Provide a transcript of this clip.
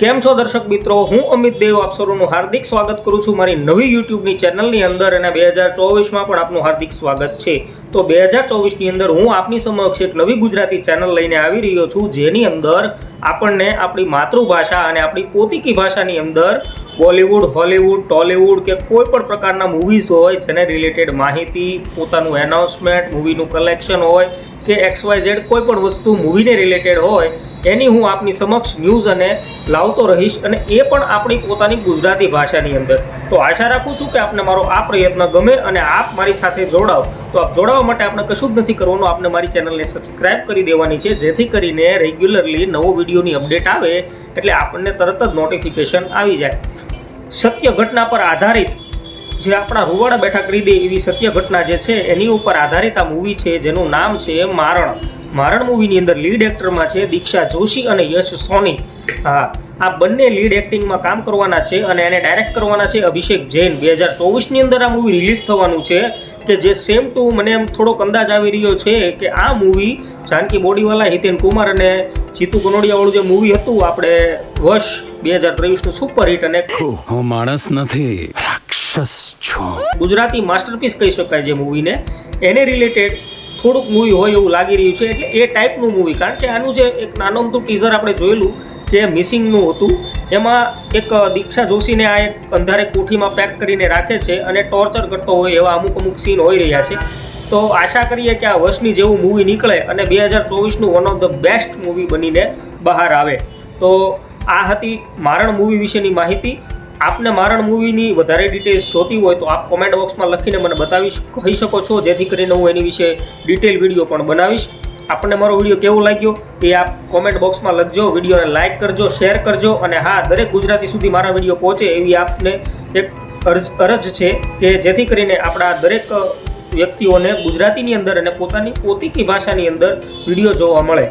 કેમ છો દર્શક મિત્રો, હું અમિત દેવ આપ સૌનું હાર્દિક સ્વાગત કરું છું મારી નવી યુટ્યુબની ચેનલની અંદર અને 2024માં પણ આપનું હાર્દિક સ્વાગત છે। તો 2024ની અંદર હું આપની સમક્ષ એક નવી ગુજરાતી ચેનલ લઈને આવી રહ્યો છું, જેની અંદર આપણને આપણી માતૃભાષા અને આપણી પોતીકી ભાષાની અંદર બોલિવૂડ, હોલિવૂડ, ટોલિવૂડ કે કોઈ પણ પ્રકારના મૂવીઝ હોય જેને રિલેટેડ માહિતી, પોતાનું એનાઉન્સમેન્ટ, મૂવીનું કલેક્શન હોય કે XYZ કોઈ પણ વસ્તુ મૂવીને રિલેટેડ હોય એની હું આપની સમક્ષ ન્યૂઝ અને લાવતો રહીશ, અને એ પણ આપણી પોતાની ગુજરાતી ભાષાની અંદર। તો આશા રાખું છું કે આપને મારો આ પ્રયત્ન ગમે અને આપ મારી સાથે જોડાઓ। તો આપ જોડાવા માટે આપણે કશું જ નથી કરવાનું, આપને મારી ચેનલને સબસ્ક્રાઇબ કરી દેવાની છે, જેથી કરીને રેગ્યુલરલી નવો વિડીયોની અપડેટ આવે એટલે આપણને તરત જ નોટિફિકેશન આવી જાય। સત્ય ઘટના પર આધારિત જે આપણા રૂવાડા બેઠા કરી દે એવી સત્ય ઘટના જે છે એની ઉપર આધારિત આ મૂવી છે, જેનું નામ છે મારણ। મારણ મૂવીની અંદર લીડ એક્ટરમાં છે દીક્ષા જોશી અને યશ સોની। હા, આ બંને લીડ એક્ટિંગમાં કામ કરવાના છે અને એને ડાયરેક્ટ કરવાના છે અભિષેક જૈન। 2024ની અંદર આ મૂવી રિલીઝ થવાનું છે કે જે સેમ ટુ મને એમ થોડોક અંદાજ આવી રહ્યો છે કે આ મૂવી જાનકી બોડીવાલા, હિતેન કુમાર અને જીતુ કનોડિયાવાળું જે મૂવી હતું આપણે વર્ષ 2023નું સુપરહિટ અને હું માણસ નથી, રાક્ષસ છું, ગુજરાતી માસ્ટરપીસ કહી શકાય જે મૂવીને, એને રિલેટેડ થોડુંક મૂવી હોય એવું લાગી રહ્યું છે। એટલે એ ટાઈપનું મૂવી, કારણ કે આનું જે એક નાનું અમથું ટીઝર આપણે જોયેલું જે મિસિંગનું હતું, એમાં એક દીક્ષા જોશીને આ એક અંધારે કોઠીમાં પેક કરીને રાખે છે અને ટોર્ચર કરતો હોય એવા અમુક સીન હોઈ રહ્યા છે। તો આશા કરીએ કે આ વર્ષની જેવું મૂવી નીકળે અને 2024નું one of the best movie બનીને બહાર આવે। તો આ હતી મારણ મૂવી વિશેની માહિતી। આપને મારણ મૂવીની વધારે ડિટેલ્સ જોતી હોય તો આપ કોમેન્ટ બોક્સમાં લખીને મને કહી શકો છો, જેથી કરીને હું એની વિશે ડિટેલ વિડીયો પણ બનાવીશ। આપણને મારો વિડીયો કેવો લાગ્યો એ આપ કોમેન્ટ બોક્સમાં લખજો, વિડીયોને લાઇક કરજો, શેર કરજો, અને હા, દરેક ગુજરાતી સુધી મારા વિડીયો પહોંચે એવી આપને એક અરજ છે કે જેથી કરીને આપણા દરેક વ્યક્તિઓને ગુજરાતીની અંદર અને પોતાની પોતીકી ભાષાની અંદર વિડીયો જોવા મળે।